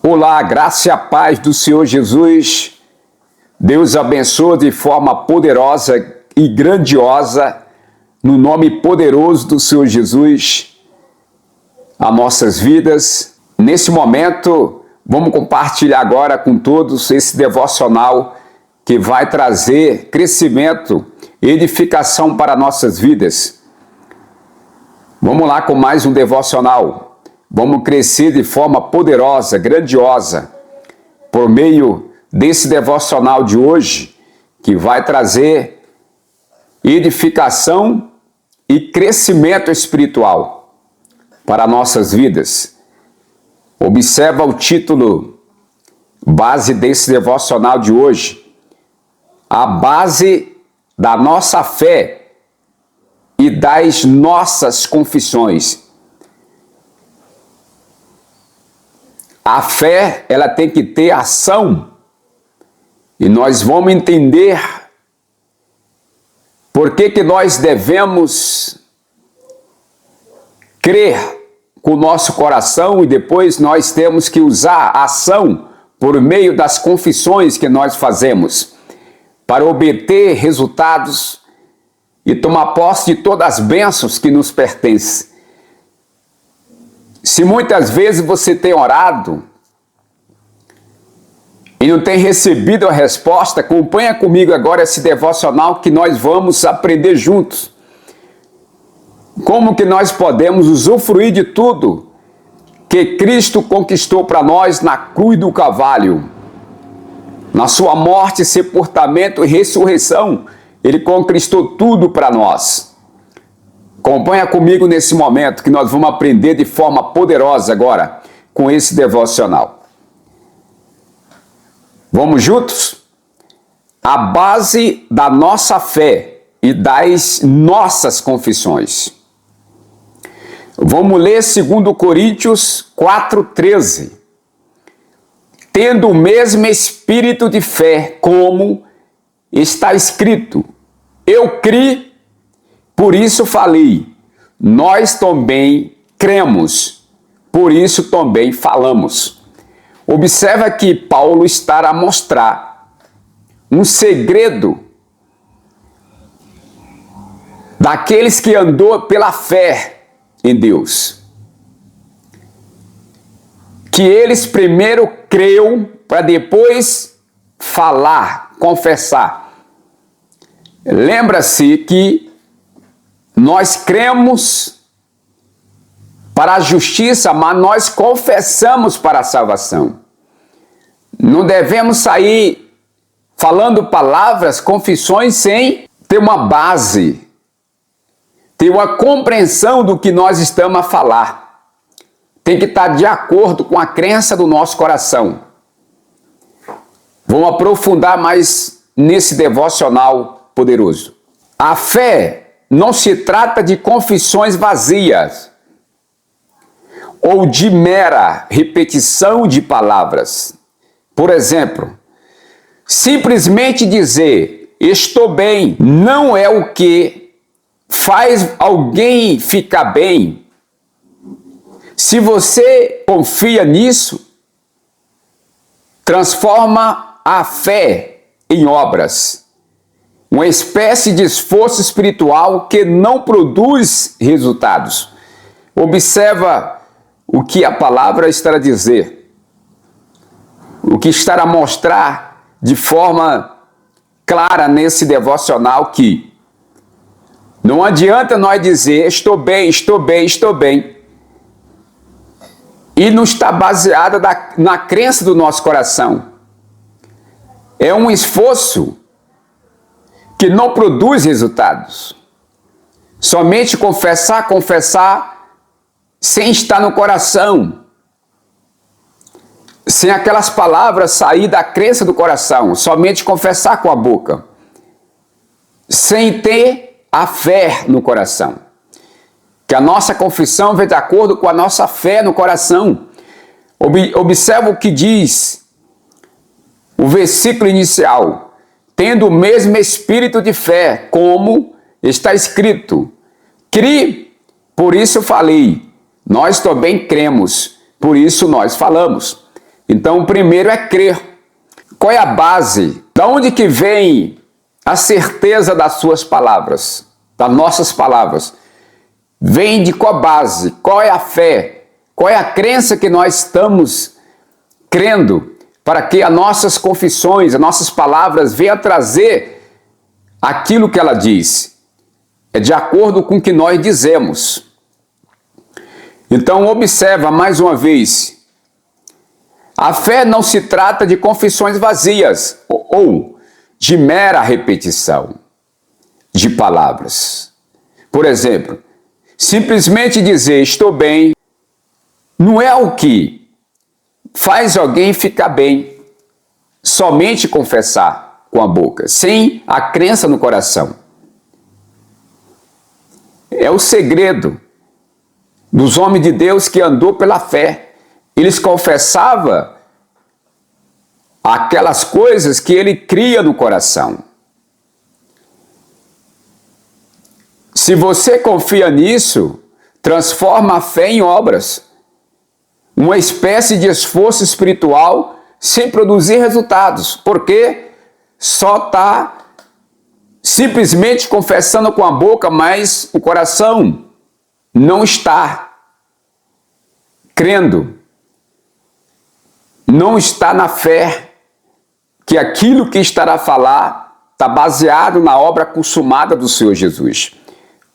Olá, graça e a paz do Senhor Jesus. Deus abençoe de forma poderosa e grandiosa, no nome poderoso do Senhor Jesus, as nossas vidas. Nesse momento, vamos compartilhar agora com todos esse devocional que vai trazer crescimento e edificação para nossas vidas. Vamos lá com mais um devocional. Vamos crescer de forma poderosa, grandiosa, por meio desse devocional de hoje, que vai trazer edificação e crescimento espiritual para nossas vidas. Observa o título base desse devocional de hoje: a base da nossa fé e das nossas confissões. A fé, ela tem que ter ação, e nós vamos entender por que nós devemos crer com o nosso coração, e depois nós temos que usar a ação por meio das confissões que nós fazemos para obter resultados e tomar posse de todas as bênçãos que nos pertencem. Se muitas vezes você tem orado e não tem recebido a resposta, acompanha comigo agora esse devocional que nós vamos aprender juntos. Como que nós podemos usufruir de tudo que Cristo conquistou para nós na cruz do Calvário. Na sua morte, sepultamento e ressurreição, Ele conquistou tudo para nós. Acompanha comigo nesse momento que nós vamos aprender de forma poderosa agora com esse devocional. Vamos juntos? A base da nossa fé e das nossas confissões. Vamos ler 2 Coríntios 4,13. Tendo o mesmo espírito de fé, como está escrito: eu criei, por isso falei. Nós também cremos, por isso também falamos. Observa que Paulo está a mostrar um segredo daqueles que andou pela fé em Deus. Que eles primeiro creu para depois falar, confessar. Lembra-se que nós cremos para a justiça, mas nós confessamos para a salvação. Não devemos sair falando palavras, confissões, sem ter uma base, ter uma compreensão do que nós estamos a falar. Tem que estar de acordo com a crença do nosso coração. Vamos aprofundar mais nesse devocional poderoso. A fé não se trata de confissões vazias ou de mera repetição de palavras. Por exemplo, simplesmente dizer estou bem não é o que faz alguém ficar bem. Se você confia nisso, transforma a fé em obras. Uma espécie de esforço espiritual que não produz resultados. Observa o que a palavra está a dizer. O que está a mostrar de forma clara nesse devocional, que não adianta nós dizer estou bem, estou bem, estou bem, e não está baseada na crença do nosso coração. É um esforço que não produz resultados. Somente confessar, sem estar no coração. Sem aquelas palavras sair da crença do coração. Somente confessar com a boca. Sem ter a fé no coração. Que a nossa confissão vem de acordo com a nossa fé no coração. Observa o que diz o versículo inicial: tendo o mesmo espírito de fé, como está escrito. Criei, por isso falei. Nós também cremos, por isso nós falamos. Então, o primeiro é crer. Qual é a base? Da onde que vem a certeza das suas palavras, das nossas palavras? Vem de qual base? Qual é a fé? Qual é a crença que nós estamos crendo para que as nossas confissões, as nossas palavras venham trazer aquilo que ela diz? É de acordo com o que nós dizemos. Então, observa mais uma vez. A fé não se trata de confissões vazias ou de mera repetição de palavras. Por exemplo, simplesmente dizer estou bem não é o que faz alguém ficar bem. Somente confessar com a boca, sem a crença no coração. É o segredo dos homens de Deus que andou pela fé. Eles confessavam aquelas coisas que ele cria no coração. Se você confia nisso, transforma a fé em obras. Uma espécie de esforço espiritual sem produzir resultados. Porque só está simplesmente confessando com a boca, mas o coração não está crendo. Não está na fé que aquilo que estará a falar está baseado na obra consumada do Senhor Jesus.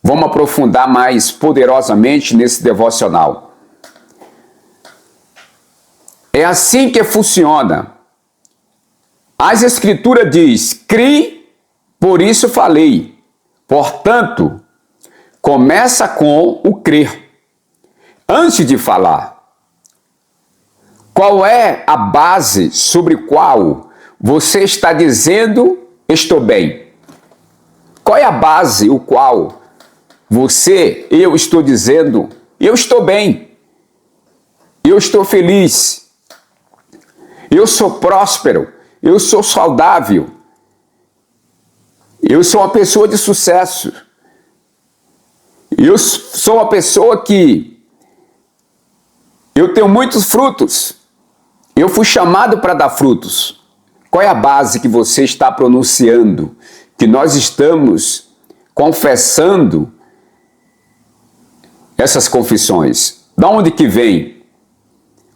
Vamos aprofundar mais poderosamente nesse devocional. É assim que funciona. As Escrituras diz, crie, por isso falei. Portanto, começa com o crer, antes de falar. Qual é a base sobre qual você está dizendo estou bem? Qual é a base o qual eu estou dizendo eu estou bem, eu estou feliz, eu sou próspero, eu sou saudável, eu sou uma pessoa de sucesso, eu sou uma pessoa que eu tenho muitos frutos, eu fui chamado para dar frutos. Qual é a base que você está pronunciando, que nós estamos confessando essas confissões? Da onde que vem?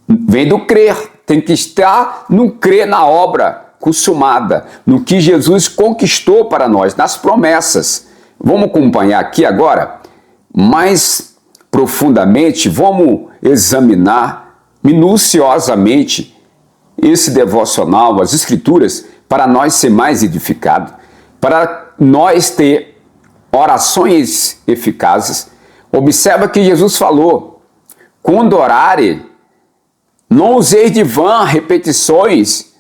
Vem do crer. Tem que estar no crer na obra consumada, no que Jesus conquistou para nós, nas promessas. Vamos acompanhar aqui agora, mais profundamente, vamos examinar minuciosamente esse devocional, as Escrituras, para nós ser mais edificados, para nós ter orações eficazes. Observa que Jesus falou, quando orarem, não useis de vã repetições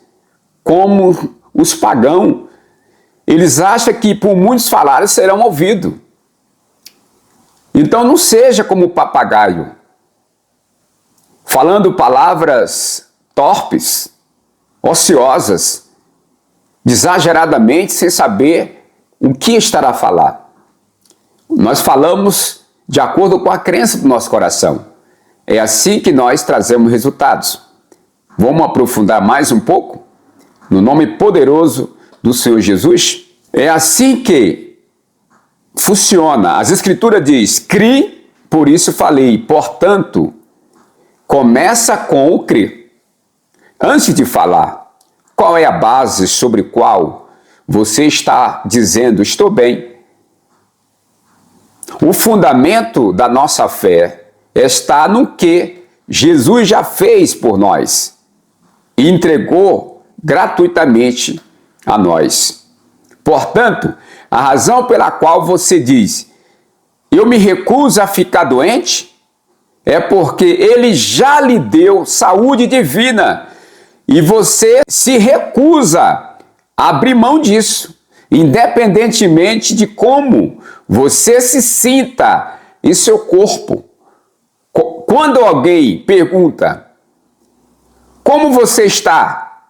como os pagãos. Eles acham que por muitos falarem serão ouvidos. Então não seja como o papagaio, falando palavras torpes, ociosas, exageradamente, sem saber o que estará a falar. Nós falamos de acordo com a crença do nosso coração. É assim que nós trazemos resultados. Vamos aprofundar mais um pouco? No nome poderoso do Senhor Jesus? É assim que funciona. As Escrituras diz, crie, por isso falei. Portanto, começa com o crer. Antes de falar, qual é a base sobre qual você está dizendo estou bem? O fundamento da nossa fé está no que Jesus já fez por nós e entregou gratuitamente a nós. Portanto, a razão pela qual você diz, eu me recuso a ficar doente, é porque ele já lhe deu saúde divina e você se recusa a abrir mão disso, independentemente de como você se sinta em seu corpo. Quando alguém pergunta, como você está?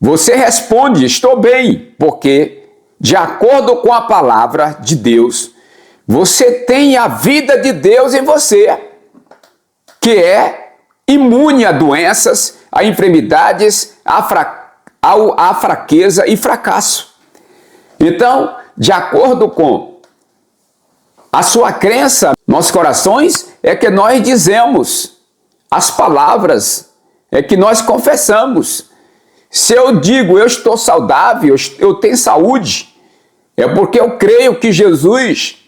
Você responde, estou bem, porque, de acordo com a palavra de Deus, você tem a vida de Deus em você, que é imune a doenças, a enfermidades, a fraqueza e fracasso. Então, de acordo com a sua crença, nossos corações, é que nós dizemos as palavras, é que nós confessamos. Se eu digo eu estou saudável, eu tenho saúde, é porque eu creio que Jesus,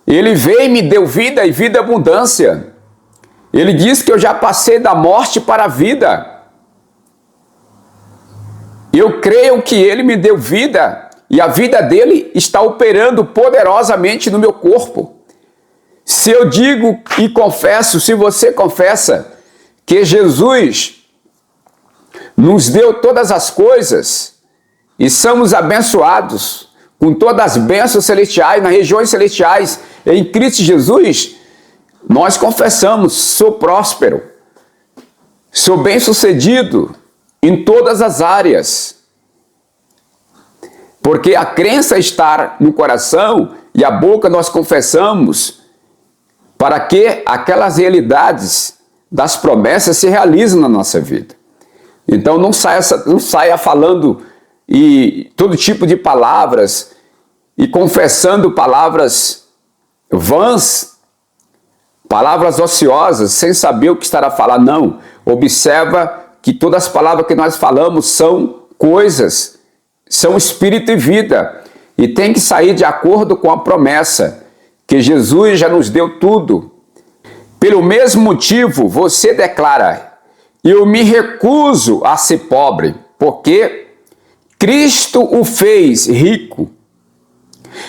ele veio e me deu vida e vida e abundância. Ele diz que eu já passei da morte para a vida. Eu creio que ele me deu vida e a vida dele está operando poderosamente no meu corpo. Se eu digo e confesso, se você confessa que Jesus nos deu todas as coisas e somos abençoados com todas as bênçãos celestiais, nas regiões celestiais, em Cristo Jesus, nós confessamos, sou próspero, sou bem-sucedido em todas as áreas. Porque a crença está no coração e a boca nós confessamos para que aquelas realidades das promessas se realizem na nossa vida. Então não saia falando e todo tipo de palavras e confessando palavras vãs, palavras ociosas, sem saber o que estará a falar. Não, observa que todas as palavras que nós falamos são coisas, são espírito e vida, e tem que sair de acordo com a promessa, que Jesus já nos deu tudo. Pelo mesmo motivo, você declara: eu me recuso a ser pobre, porque Cristo o fez rico.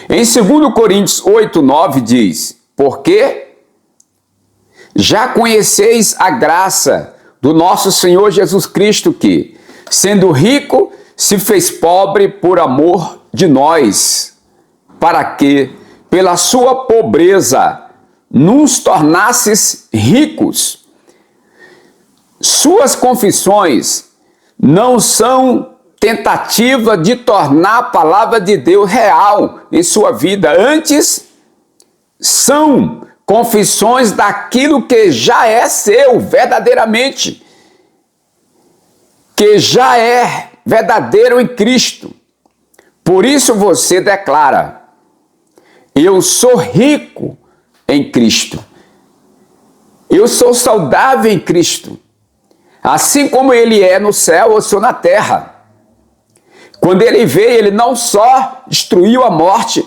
Em 2 Coríntios 8:9 diz: porque já conheceis a graça do nosso Senhor Jesus Cristo, que, sendo rico, se fez pobre por amor de nós, para que, pela sua pobreza, nos tornasses ricos. Suas confissões não são tentativa de tornar a palavra de Deus real em sua vida. Antes, são confissões daquilo que já é seu verdadeiramente, que já é verdadeiro em Cristo. Por isso você declara: eu sou rico em Cristo. Eu sou saudável em Cristo. Assim como ele é no céu, eu sou na terra. Quando ele veio, ele não só destruiu a morte,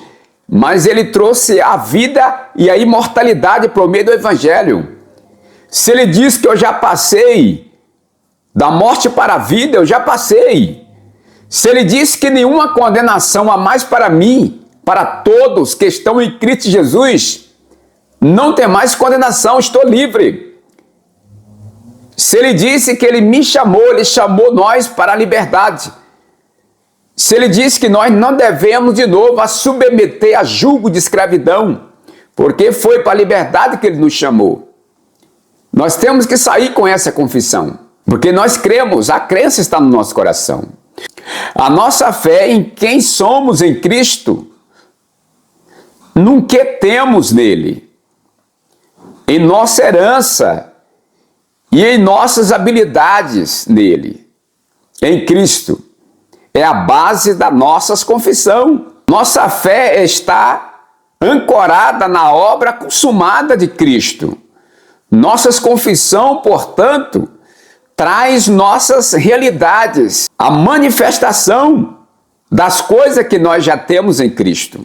mas ele trouxe a vida e a imortalidade por meio do Evangelho. Se ele diz que eu já passei da morte para a vida, eu já passei. Se ele diz que nenhuma condenação há mais para mim, para todos que estão em Cristo Jesus, não tem mais condenação, estou livre. Se ele disse que ele me chamou, ele chamou nós para a liberdade. Se ele disse que nós não devemos de novo a submeter a julgo de escravidão, porque foi para a liberdade que ele nos chamou. Nós temos que sair com essa confissão, porque nós cremos, a crença está no nosso coração. A nossa fé em quem somos em Cristo, no que temos nele, em nossa herança e em nossas habilidades nele, em Cristo, é a base da nossa confissão. Nossa fé está ancorada na obra consumada de Cristo. Nossa confissão, portanto, traz nossas realidades, a manifestação das coisas que nós já temos em Cristo.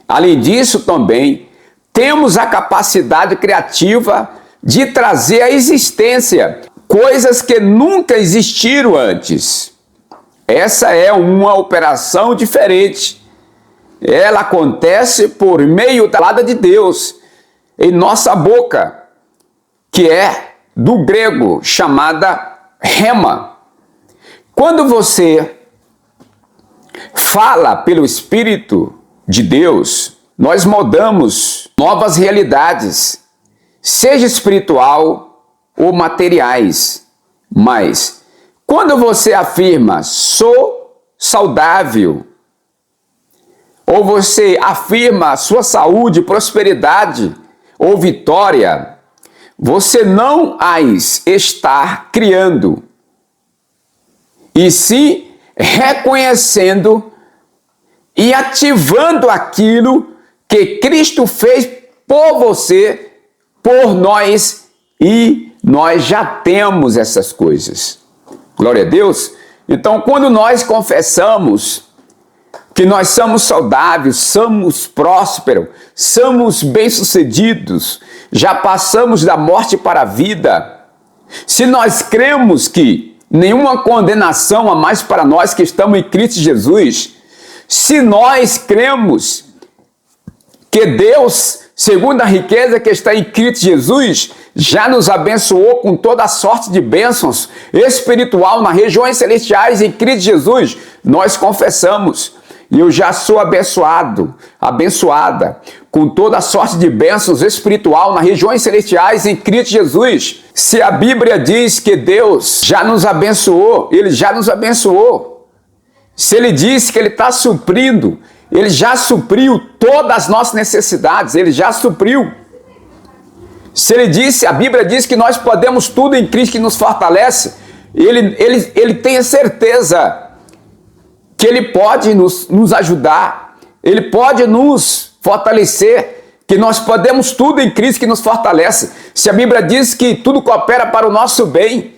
Além disso, também temos a capacidade criativa de trazer à existência coisas que nunca existiram antes. Essa é uma operação diferente. Ela acontece por meio da palavra de Deus em nossa boca, que é do grego chamada rema. Quando você fala pelo Espírito de Deus, nós moldamos novas realidades, seja espiritual ou materiais. Mas quando você afirma sou saudável, ou você afirma sua saúde, prosperidade ou vitória, você não as está criando, e sim reconhecendo e ativando aquilo que Cristo fez por você, por nós, e nós já temos essas coisas. Glória a Deus. Então, quando nós confessamos que nós somos saudáveis, somos prósperos, somos bem-sucedidos, já passamos da morte para a vida, se nós cremos que nenhuma condenação há mais para nós que estamos em Cristo Jesus, se nós cremos que Deus, segundo a riqueza que está em Cristo Jesus, já nos abençoou com toda a sorte de bênçãos espiritual nas regiões celestiais em Cristo Jesus, nós confessamos, e eu já sou abençoado, abençoada, com toda a sorte de bênçãos espiritual nas regiões celestiais em Cristo Jesus. Se a Bíblia diz que Deus já nos abençoou, Ele já nos abençoou. Se Ele diz que Ele está suprindo, Ele já supriu todas as nossas necessidades, Ele já supriu. Se Ele disse, a Bíblia diz que nós podemos tudo em Cristo que nos fortalece, Ele tem a certeza que Ele pode nos ajudar, Ele pode nos fortalecer, que nós podemos tudo em Cristo que nos fortalece. Se a Bíblia diz que tudo coopera para o nosso bem,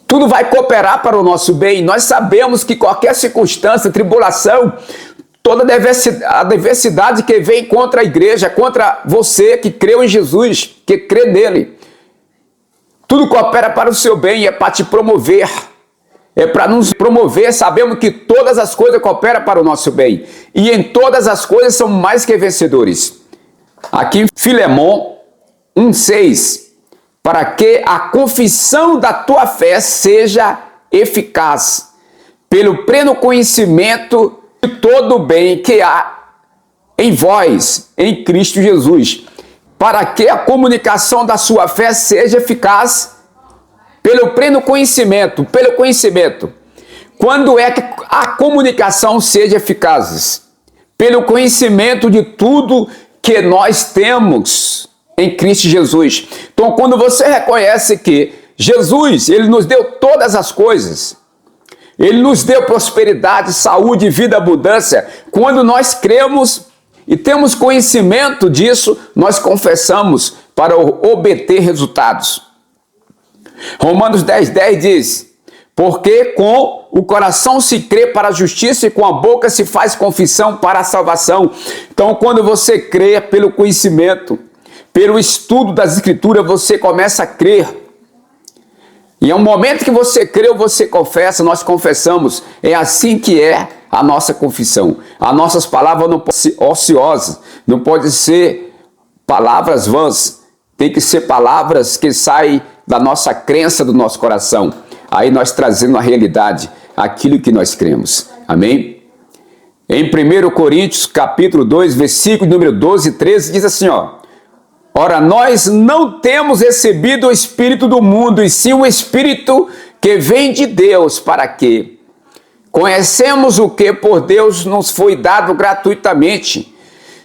tudo vai cooperar para o nosso bem. Nós sabemos que qualquer circunstância, tribulação, toda a adversidade que vem contra a igreja, contra você que creu em Jesus, que crê nele, tudo coopera para o seu bem, é para te promover, é para nos promover. Sabemos que todas as coisas cooperam para o nosso bem, e em todas as coisas somos mais que vencedores. Aqui em Filemon 1,6, para que a confissão da tua fé seja eficaz, pelo pleno conhecimento de todo o bem que há em vós, em Cristo Jesus, para que a comunicação da sua fé seja eficaz, pelo pleno conhecimento, pelo conhecimento. Quando é que a comunicação seja eficaz? Pelo conhecimento de tudo que nós temos em Cristo Jesus. Então, quando você reconhece que Jesus, Ele nos deu todas as coisas, Ele nos deu prosperidade, saúde, vida, abundância, quando nós cremos e temos conhecimento disso, nós confessamos para obter resultados. Romanos 10,10 diz, porque com o coração se crê para a justiça e com a boca se faz confissão para a salvação. Então, quando você crê pelo conhecimento, pelo estudo das Escrituras, você começa a crer. E é um momento que você crê, você confessa, nós confessamos. É assim que é a nossa confissão. As nossas palavras não podem ser ociosas, não podem ser palavras vãs. Tem que ser palavras que saem da nossa crença, do nosso coração. Aí nós trazendo a realidade, aquilo que nós cremos. Amém? Em 1 Coríntios, capítulo 2, versículo número 12 e 13, diz assim, ó. Ora, nós não temos recebido o Espírito do mundo, e sim o Espírito que vem de Deus, para que conhecemos o que por Deus nos foi dado gratuitamente.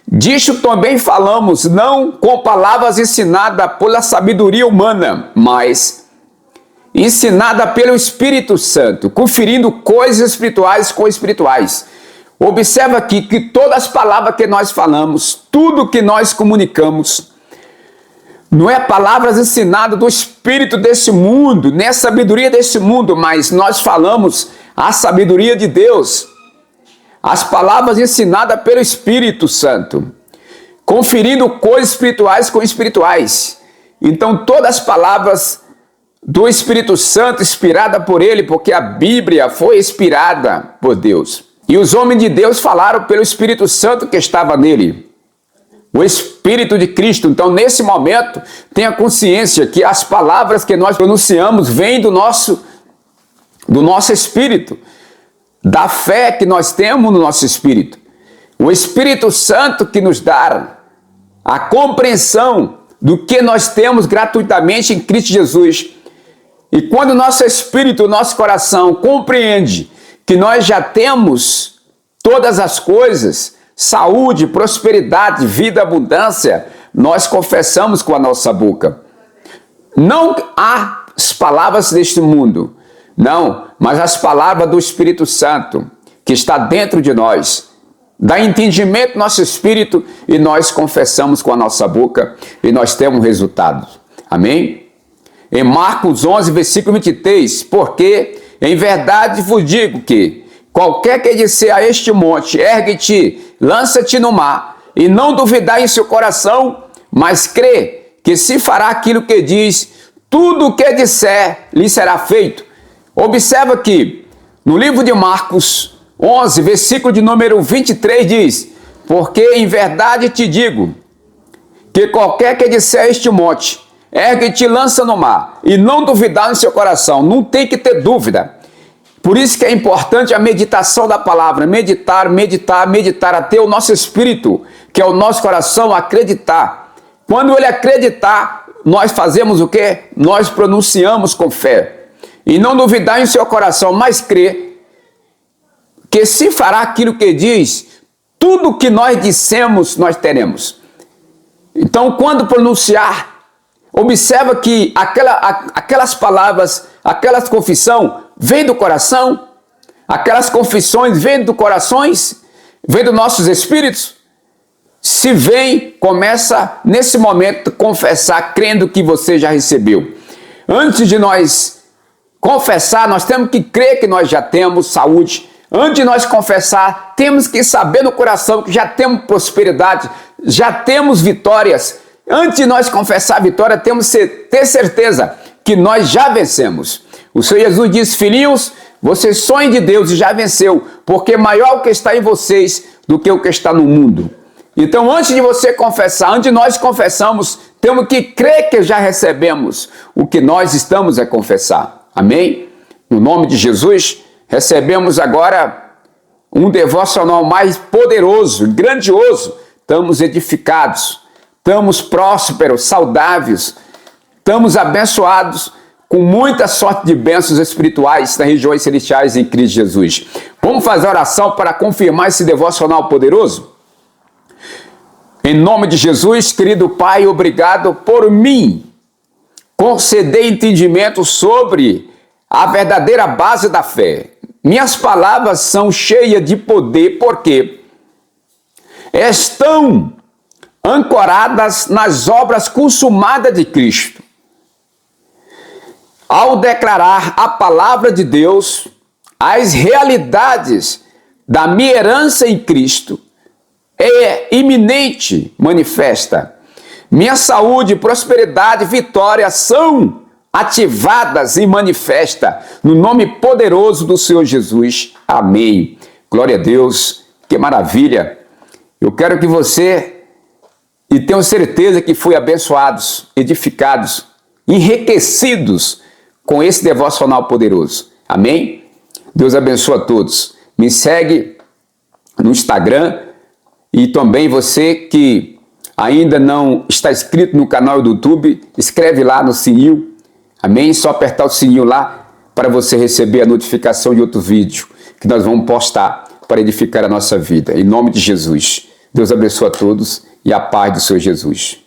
Disto também falamos, não com palavras ensinadas pela sabedoria humana, mas ensinada pelo Espírito Santo, conferindo coisas espirituais com espirituais. Observa aqui que todas as palavras que nós falamos, tudo que nós comunicamos, não é palavras ensinadas do espírito desse mundo, nem a sabedoria desse mundo, mas nós falamos a sabedoria de Deus. As palavras ensinadas pelo Espírito Santo, conferindo coisas espirituais com espirituais. Então, todas as palavras do Espírito Santo, inspirada por Ele, porque a Bíblia foi inspirada por Deus. E os homens de Deus falaram pelo Espírito Santo que estava nele. O Espírito de Cristo. Então, nesse momento, tenha consciência que as palavras que nós pronunciamos vêm do nosso espírito, da fé que nós temos no nosso espírito. O Espírito Santo que nos dá a compreensão do que nós temos gratuitamente em Cristo Jesus. E quando o nosso espírito, o nosso coração compreende que nós já temos todas as coisas, saúde, prosperidade, vida, abundância, nós confessamos com a nossa boca. Não há as palavras deste mundo, Não, mas as palavras do Espírito Santo, que está dentro de nós, dá entendimento no nosso espírito e nós confessamos com a nossa boca e nós temos resultado. Amém? Em Marcos 11, versículo 23, porque em verdade vos digo que qualquer que disser a este monte, ergue-te, lança-te no mar, e não duvidar em seu coração, mas crê que se fará aquilo que diz, tudo o que disser lhe será feito. Observa que no livro de Marcos 11, versículo de número 23 diz, porque em verdade te digo, que qualquer que disser a este monte, ergue-te e lança no mar, e não duvidar no seu coração, não tem que ter dúvida. Por isso que é importante a meditação da palavra, meditar, até o nosso espírito, que é o nosso coração, acreditar. Quando ele acreditar, nós fazemos o quê? Nós pronunciamos com fé. E não duvidar em seu coração, mas crer que se fará aquilo que diz, tudo que nós dissemos, nós teremos. Então, quando pronunciar, observa que aquelas palavras, aquelas confissão, vem do coração, aquelas confissões vêm do corações, vêm dos nossos espíritos. Se vem, começa nesse momento confessar, crendo que você já recebeu. Antes de nós confessar, nós temos que crer que nós já temos saúde. Antes de nós confessar, temos que saber no coração que já temos prosperidade, já temos vitórias. Antes de nós confessar a vitória, temos que ter certeza que nós já vencemos. O Senhor Jesus disse, filhinhos, vocês sonham de Deus e já venceu, porque maior o que está em vocês do que o que está no mundo. Então, antes de você confessar, antes de nós confessamos, temos que crer que já recebemos o que nós estamos a confessar. Amém? No nome de Jesus, recebemos agora um devocional mais poderoso, grandioso. Estamos edificados, estamos prósperos, saudáveis, estamos abençoados com muita sorte de bênçãos espirituais nas regiões celestiais em Cristo Jesus. Vamos fazer oração para confirmar esse devocional poderoso? Em nome de Jesus, querido Pai, obrigado por mim conceder entendimento sobre a verdadeira base da fé. Minhas palavras são cheias de poder porque estão ancoradas nas obras consumadas de Cristo. Ao declarar a palavra de Deus, as realidades da minha herança em Cristo é iminente, manifesta. Minha saúde, prosperidade, vitória são ativadas e manifesta no nome poderoso do Senhor Jesus. Amém. Glória a Deus. Que maravilha. Eu quero que você, e tenho certeza que fui abençoados, edificados, enriquecidos com esse devocional poderoso. Amém? Deus abençoe a todos. Me segue no Instagram e também você que ainda não está inscrito no canal do YouTube, escreve lá no sininho. Amém? Só apertar o sininho lá para você receber a notificação de outro vídeo que nós vamos postar para edificar a nossa vida. Em nome de Jesus. Deus abençoe a todos e a paz do Senhor Jesus.